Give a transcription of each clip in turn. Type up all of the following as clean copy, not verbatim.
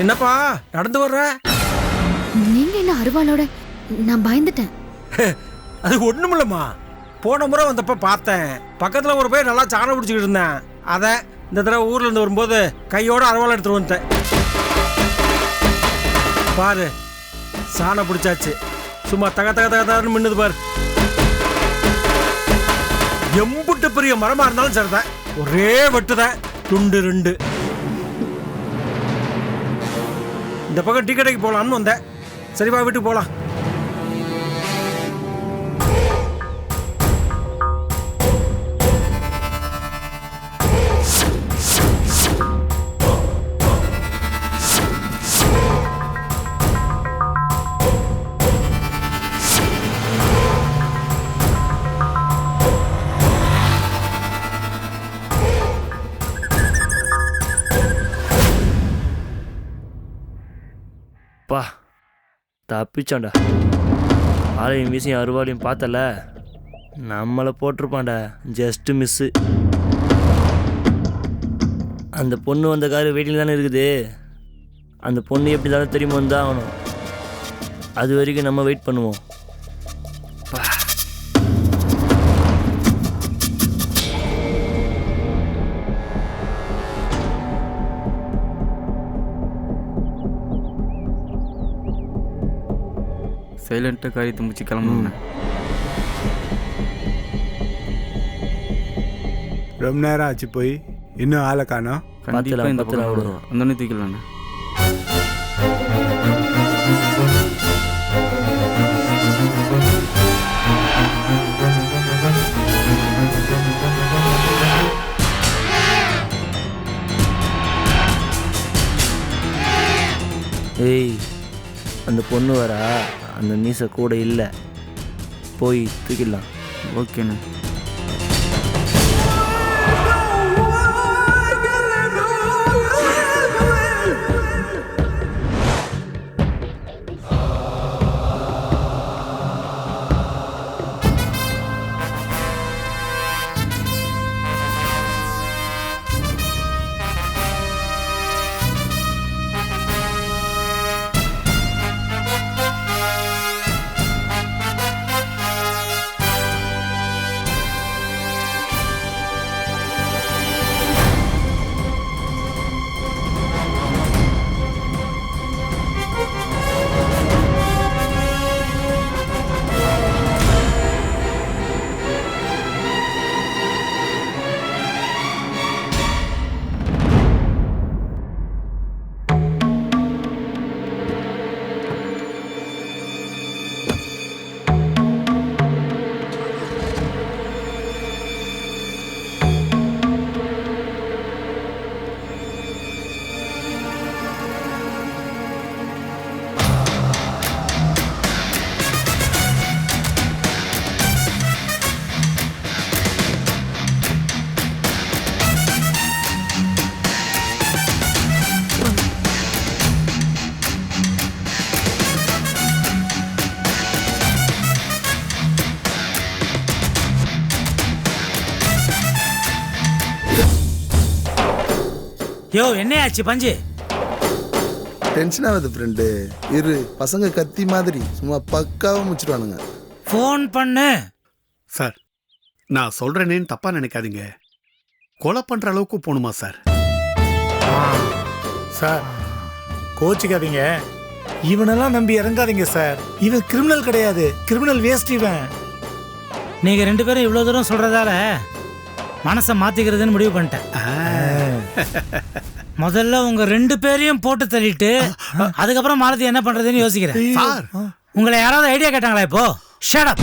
என்னப்பா நடந்து வர்ற? நீங்க என்ன அருவாளோட? நான் பயந்துட்டேன். அது ஒண்ணுமில்லம்மா, போன முறை வந்தப்ப பார்த்தேன், பக்கத்துல ஒரு போய் நல்லா சாணம் பிடிச்சிக்கிட்டு இருந்தேன். அத இந்த தடவை ஊர்ல இருந்து வரும்போது கையோட அருவாள் எடுத்துட்டு வந்துட்டேன். பாரு, சாணம் பிடிச்சாச்சு. சும்மா தக தக தகன்னு மின்னுது பாரு. எம்புட்டு பெரிய மரமா இருந்தாலும் சரிதான், ஒரே வெட்டுதான், துண்டு ரெண்டு. இந்த பக்கம் டீ கடைக்கு போகலாம்னு வந்தேன். சரிப்பா, வீட்டுக்கு போகலாம். பா, தப்பிச்சான்டா. ஆளையும் வீசையும் அருவாளையும் பார்த்தல, நம்மளை போட்டிருப்பான்டா. Just miss. அந்த பொண்ணு வந்த காரு வெயிட்டில் தானே இருக்குது. அந்த பொண்ணு எப்படி தானே தெரியுமா வந்தால் ஆகணும். அது வரைக்கும் நம்ம வெயிட் பண்ணுவோம். சைலண்ட்டாக காரியத்தை முடிச்சு கிளம்புங்க. ரொம்ப நேரம் ஆச்சு போய், இன்னும் ஆளை காணோம். கண்டிப்பாக இந்த பக்கம் வருவோம். அந்த தூக்கலாண்ணா. ஏய், அந்த பொண்ணு வரா, அந்த மீசை கூட இல்லை. போய் தூக்கிடலாம். ஓகேண்ணா. யோ, என்ன ஆச்சு பஞ்சு? டென்ஷன் ஆகுது ஃப்ரெண்டு. இரு, பசங்க கத்தி மாதிரி சும்மா பக்காவாக முடிச்சிடுவானுங்க. ஃபோன் பண்ணு. சார், நான் சொல்கிறேனேன்னு தப்பாக நினைக்காதீங்க. கொலை பண்ணுற அளவுக்கு போகணுமா சார்? சார், கோச்சிக்காதீங்க. இவனெல்லாம் நம்பி இறங்காதீங்க சார். இவன் கிரிமினல் கிடையாது, கிரிமினல் வேஸ்ட் இவன். நீங்க ரெண்டு பேரும் இவ்வளவு தூரம் சொல்றதால மனசை மாத்திக்கிறதுன்னு முடிவு பண்ணிட்டேன். முதல்ல உங்க ரெண்டு பேரையும் போட்டு தள்ளிட்டு அதுக்கப்புறம் மாலதி என்ன பண்றதுன்னு யோசிக்கிறேன். உங்களை யாராவது ஐடியா கேட்டாங்களா? இப்போ ஷட் அப்.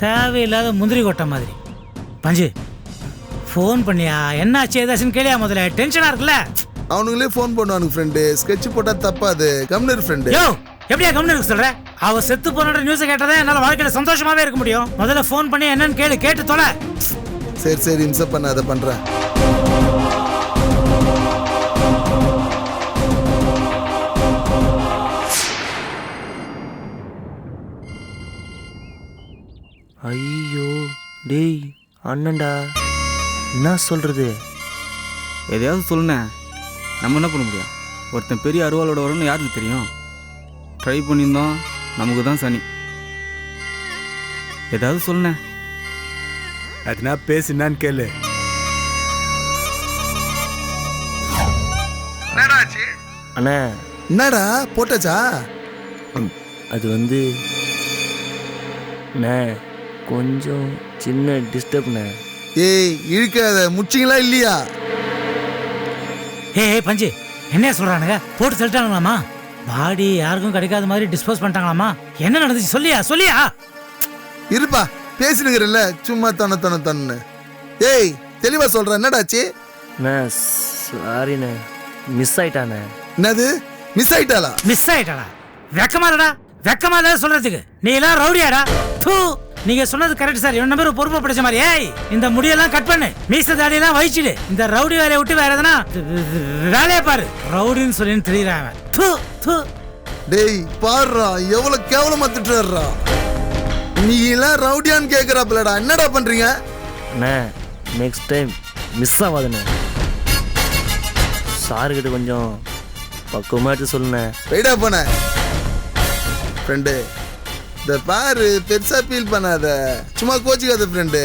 தேவையில்லாத முந்திரி கொட்ட மாதிரி. பஞ்சு, ஃபோன் பண்ணியா? என்ன ஆச்சு ஏதாச்சுன்னு கேளியா? முதல்ல டென்ஷனா இருக்குல்ல. அவனுங்களே ஃபோன் பண்ணுவானுங்க ஃப்ரெண்டு. ஸ்கெட்ச் போட்டா தப்பாது. கம்னர் ஃப்ரெண்டு. யோ, எப்படியா கம்னர் இருக்கு சொல்ற? அவ செத்து போன நியூஸை கேட்டதே என்னால வாழ்க்கையில சந்தோஷமாவே இருக்க முடியும். முதல்ல ஃபோன் பண்ணி என்னன்னு கேட்டு தொலை. சரி சரி, இம்சை பண்ண, அதை பண்றேன். ஐயோ டேய், அண்ணன்டா, என்ன சொல்றது? எதையாவது சொல்லுண்ணே, நம்ம என்ன பண்ண முடியும்? ஒருத்தன் பெரிய அருவாளோட வரும்னு யாருக்கு தெரியும்? ட்ரை பண்ணியிருந்தோம், நமக்கு தான் சனி. ஏதாவது சொல்லுண்ணே. அதுனா பேசுனான்னு கேளு. அண்ணா என்னடா போட்டாச்சா? அது வந்து அண்ணா கொஞ்சம் சின்ன டிஸ்டர்ப்ண்ணே. ஏய் இழுக்காத, முச்சிங்களா இல்லையா? ஏய் பஞ்சு, என்ன சொல்றானுங்க? போட்டு செலுத்தானுங்களாமா? பாடி யாருக்கும் கிடைக்காத மாதிரி டிஸ்போஸ் பண்ணிட்டாங்களாமா? என்ன நடந்துச்சு சொல்லியா? இருப்பா, பேசினுக்கிறல்ல சும்மா தன்னு. ஏய் தெளிவா சொல்ற, என்னடாச்சு? அண்ணா சாரிண்ணே, மிஸ் ஆயிட்டாண்ணே. என்னது மிஸ் ஆயிட்டாளா? மிஸ் ஆயிட்டாடா? வெக்கமா இல்ல சொல்றதுக்கு? நீ எல்லாம் ரவுடியாடா? தூ, நீங்க சொன்னது கரெக்ட் சார். இவன் நம்பர் பொறுப்பு படிச்ச மாதிரி. ஏய் இந்த முடியெல்லாம் கட் பண்ணு, மீச தாடியெல்லாம் வயிச்சிடு. இந்த ரவுடி வேலையை விட்டு வேற எதனா வேலையை பாரு. ரவுடின்னு சொல்லி தெரியுறான். டேய் பாருடா, எவ்வளவு கேவலமா திட்டுறா. நீ எல்லாம் ரவுடியான்னு கேக்குறாப்லடா. என்னடா பண்றீங்க? அண்ணா நெக்ஸ்ட் டைம் மிஸ் ஆகாதுண்ணே. சாருக்கிட்ட கொஞ்சம் பக்குவமாக எடுத்து சொல்லுண்ணே. வெயிடா போன ஃப்ரெண்டு, இந்த பாரு பெருசா ஃபீல் பண்ணாத, சும்மா கோச்சிக்காத ஃப்ரெண்டு.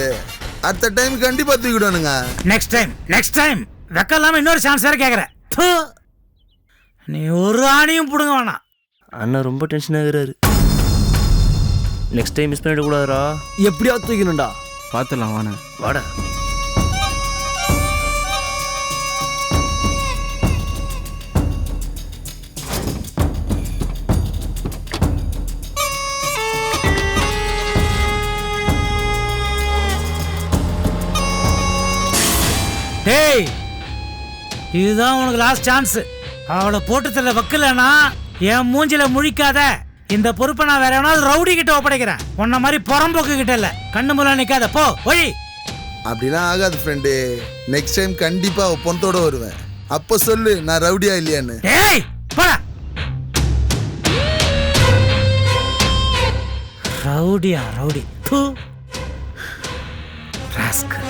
அடுத்த டைம் கண்டிப்பா தூக்கிடுவானுங்க. நெக்ஸ்ட் டைம் வெக்கம் இல்லாம இன்னொரு சான்ஸ் வேற கேக்குற. நீ ஒரு ஆணையும் புடுங்க வேணாம். அண்ணா ரொம்ப டென்ஷன் ஆகுறாரு. நெக்ஸ்ட் டைம் மிஸ் பண்ணிடக்கூடாதுரா. எப்படியாவது தூக்கணும்டா. பார்த்துடலாம் வாண்ணே. வாடா. டேய் இதுதான் உனக்கு லாஸ்ட் சான்ஸ். அவளை போட்டு தள்ள வக்கலன்னா என் மூஞ்சில முழிக்காத. இந்த பொறுப்பை நான் வேற எவனாவது ரவுடி கிட்ட ஒப்படைக்கிறேன். உன்ன மாதிரி புறம்போக்கு கிட்ட இல்ல. கண்ணு முள்ள நிக்காத, போ ஒழி. அப்படிலாம் ஆகாது ஃப்ரெண்டு. நெக்ஸ்ட் டைம் கண்டிப்பா பொண்ணத்தோட வருவேன். அப்ப சொல்லு நான் ரவுடியா இல்லையான்னு. டேய் போடா. ரவுடி தூ ராஸ்கல்.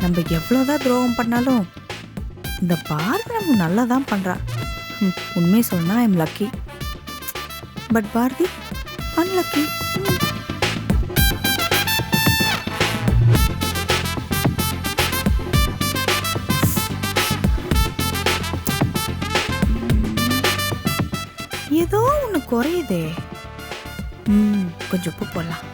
நம்ம எவ்வளோதான் துரோகம் பண்ணாலும் இந்த பாரதி நம்ம நல்லா தான் பண்ணுறா. உண்மையை சொன்னா I'm lucky. But Bharathi unlucky. ஏதோ ஒன்று குறையுதே. கொஞ்சம் உப்பு போடலாம்.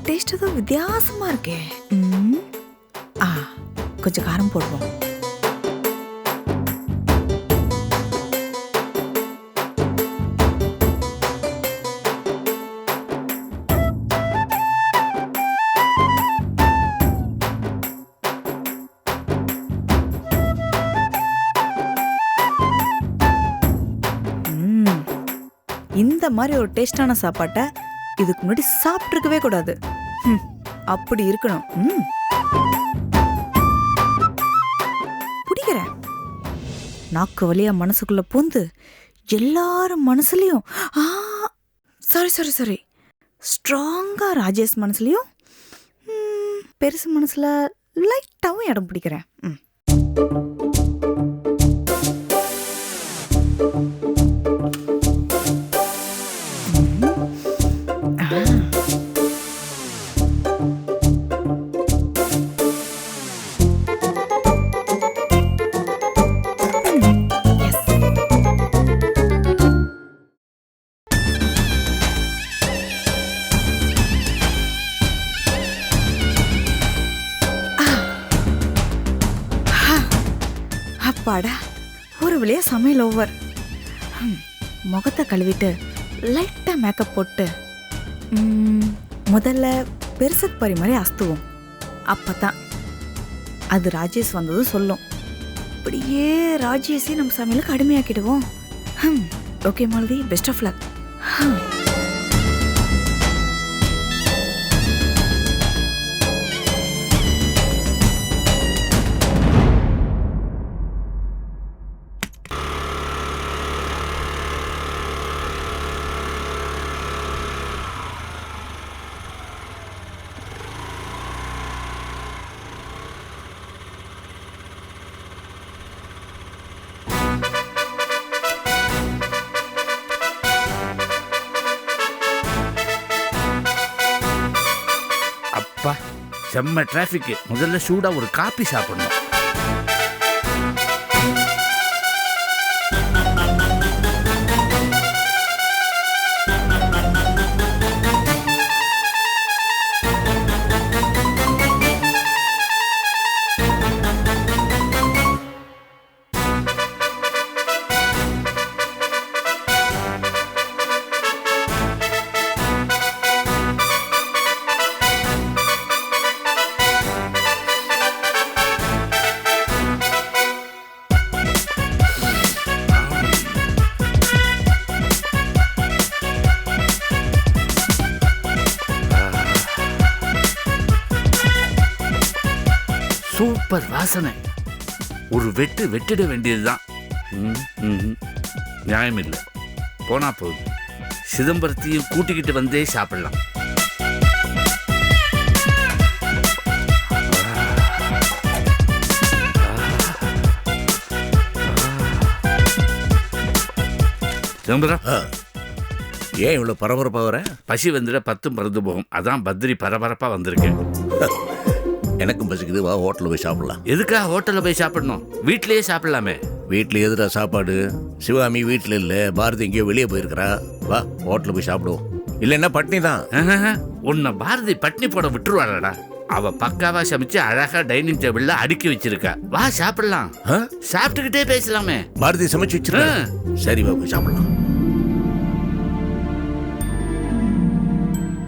டேஸ்ட் ஏதோ வித்தியாசமா இருக்கே. கொஞ்சம் காரம் போடுவோம். இந்த மாதிரி ஒரு டேஸ்டான சாப்பாட்டை இதுக்கு முன்னாடி சாப்பிட்டுருக்கவே கூடாது. அப்படி இருக்கணும். பிடிக்கிறேன். நாக்கு வழியா மனசுக்குள்ள பூந்து எல்லாரும் மனசுலயும் சாரி ஸ்ட்ராங்கா ராஜேஷ் மனசுலயும் பெருசு மனசுல லைட்டாவும் இடம் பிடிக்கிறேன். அப்பாடா, ஒரு வழியா சமையல் ஓவர். முகத்தை கழுவிட்டு லைட்டாக மேக்கப் போட்டு முதல்ல பெருசுக்கு பறி மாதிரி அஸ்துவோம். அப்பதான் அது ராஜேஷ் வந்ததும் சொல்லும். அப்படியே ராஜேஷே நம்ம சமையலுக்கு அடிமையாக்கிடுவோம். Okay Malathi, best of luck. செம்ம டிராஃபிக். முதல்ல சூடா ஒரு காபி சாப்பிடணும். சூப்பர் வாசனை. ஒரு வெட்டிட வேண்டியதுதான். நியாயம் இல்லை. போனா போகுது. சிதம்பரத்தையும் கூட்டிக்கிட்டு வந்தே சாப்பிடலாம். சிதம்பரம், ஏன் இவ்வளவு பரபரப்பா வர? பசி வந்துட 10 மறந்து போகும். அதான் பத்ரி பரபரப்பா வந்திருக்கேன். எனக்கும் பசிக்குது, வா ஹோட்டலில் போய் சாப்பிடலாம். எதுக்காக ஹோட்டலில் போய் சாப்பிடணும்? வீட்லயே சாப்பிடலாமே. வீட்டில் எதுடா சாப்பாடு? சிவகாமி வீட்டில் இல்லை, பாரதி எங்கேயோ வெளியே போயிருக்கிறா. வா ஹோட்டலில் போய் சாப்பிடுவோம். இல்லைன்னா பட்னி தான். உன்னை பாரதி பட்னி போட விட்டுருவாளடா. அவ பக்காவா சமைச்சு அழகா டைனிங் டேபிள்ல அடுக்கி வச்சிருக்கா. வா சாப்பிடலாம். சாப்பிட்டுக்கிட்டே பேசலாமே. பாரதி சமைச்சு வச்சிருக்கா. சரி வா போய் சாப்பிடலாம்.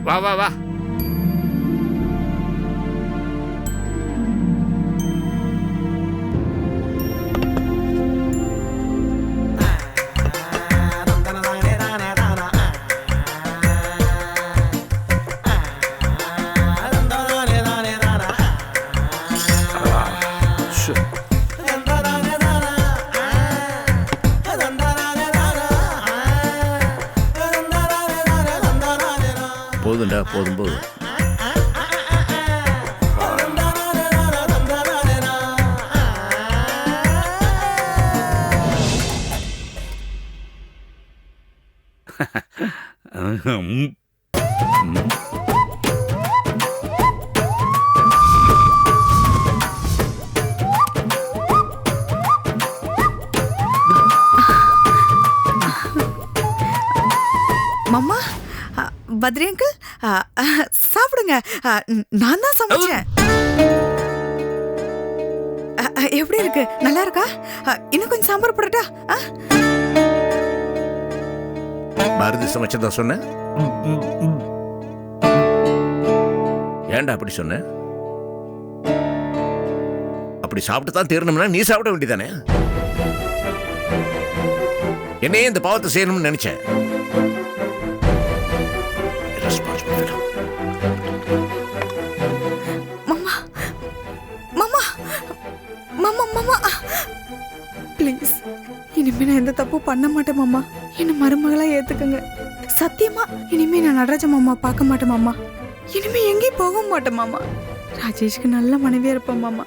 வா வா வா. போதுண்டா, போதும் போதும். மாமா, பத்ரி அங்கிள் சாப்பிடுங்க. நான் தான் சமைச்சேன். எப்படி இருக்கு? நல்லா இருக்கா? இன்னும் கொஞ்சம் சாம்பார் போடட்டா? பாரதி சமைச்சதா சொன்ன? ஏன்டா அப்படி சொன்ன? அப்படி சாப்பிட்டு தான் தீரணும்னா நீ சாப்பிட வேண்டியதானே? என்னையே இந்த பாவத்தை செய்யணும்னு நினைச்சேன். மாமா மாமா மாமா மாமா ப்ளீஸ், இனிமே நான் எந்த தப்பு பண்ண மாட்டேன் மாமா. என்ன மருமகளா ஏத்துக்குங்க. சத்தியமா இனிமே நான் நடராஜ மாமா பார்க்க மாட்டேன் மாமா. இனிமே எங்கேயும் போக மாட்டேன் மாமா. ராஜேஷ்க்கு நல்ல மனைவியா இருப்பேன் மாமா.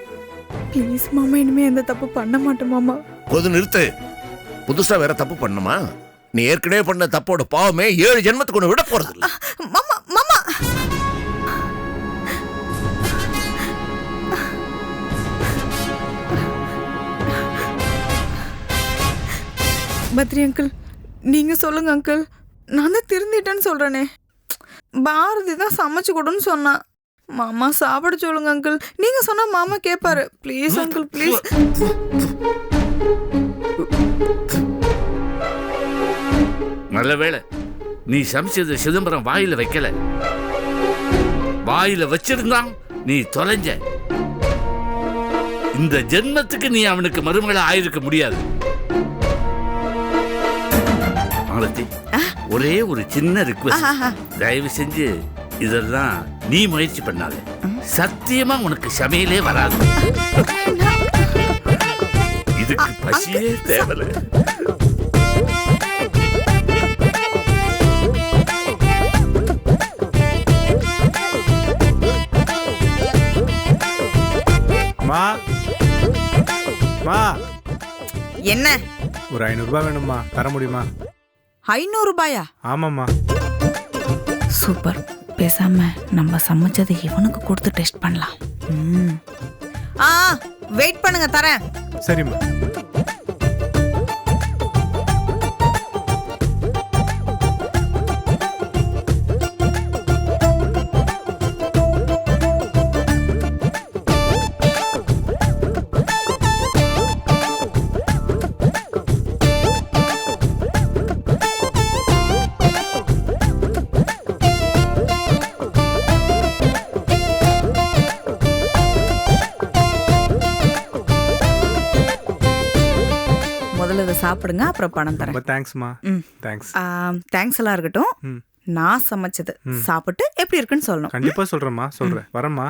ப்ளீஸ் மாமா, இனிமே எந்த தப்பு பண்ண மாட்டேன் மாமா. போது நிறுத்து. புதுசா வேற தப்பு பண்ணுமா? நீ ஏற்கனவே பண்ண தப்போட பாவமே 7 ஜென்மத்துக்கு ஒன்று விட போறது இல்லை. மாமா மாமா பத்ரி அங்கிள், நீங்க சொல்லுங்க அங்கிள். நான் தான் திருந்திட்டேன்னு சொல்றேனே. பாரதி தான் சமைச்சு கொடுன்னு சொன்னா. மாமா சாப்பிட சொல்லுங்க அங்கிள். நீங்க சொன்னா மாமா கேட்பாரு. Please uncle, please. நல்ல வேளை நீ சமைச்சது சிதம்பரம் வாயில வைக்கல. வாயில வச்சிருந்தான் நீ தொலைஞ்ச. இந்த ஜென்மத்துக்கு நீ அவனுக்கு மருமகளா ஆயிருக்க முடியாது. மாலதி, ஒரே ஒரு சின்ன ரிக்வெஸ்ட். தயவு செஞ்சு இதெல்லாம் நீ முயற்சி பண்ணாத. சத்தியமா உனக்கு சமையலே வராது. இதுக்கு பசியே தேவல. என்ன? ஒரு 500 ரூபாய் வேணும்மா, தர முடியுமா? 500 ரூபாயா? ஆமாம்மா. சூப்பர். பேசாம நம்ம சமைச்சதை இவனுக்கு கொடுத்து டெஸ்ட் பண்ணலாம். வெயிட் பண்ணுங்க, தரேன். சரிம்மா. சாப்பிடுங்க, அப்புறம் பணம் தரேன். ரொம்ப தேங்க்ஸ்மா. தேங்க்ஸ். தேங்க்ஸ் எல்லாம் இருக்கட்டும். நான் சமைச்சது சாப்பிட்டு எப்படி இருக்குன்னு சொல்லணும். கண்டிப்பா சொல்றேம்மா, சொல்றேன். வரேம்மா.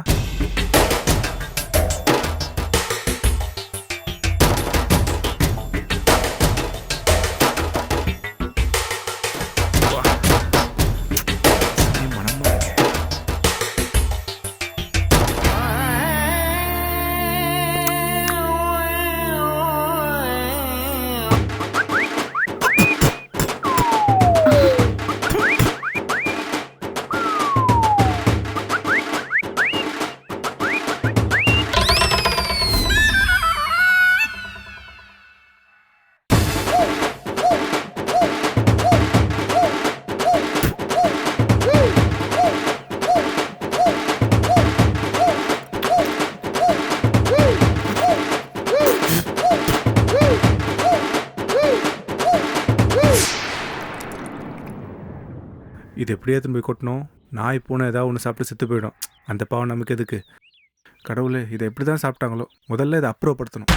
இது எப்படியே திரும்ப போய் கொட்டணும். நாய் பூனை ஏதாவது ஒன்று சாப்பிட்டு செத்து போயிடும். அந்த பாவம் நமக்கு எதுக்கு? கடவுளே, இதை எப்படி தான் சாப்பிட்டாங்களோ. முதல்ல இதை அப்புறப்படுத்தணும்.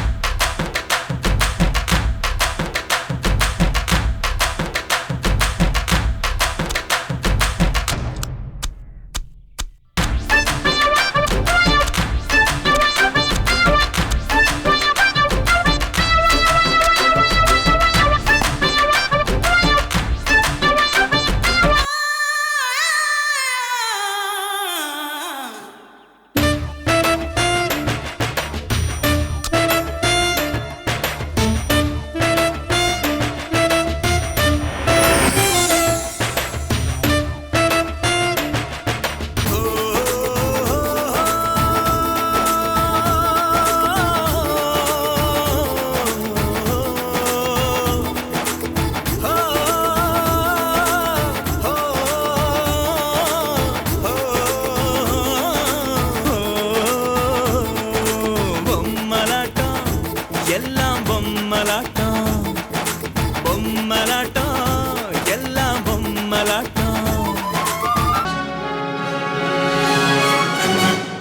எல்லாம் பொம்மலாட்டம் பொம்மலாட்டம்.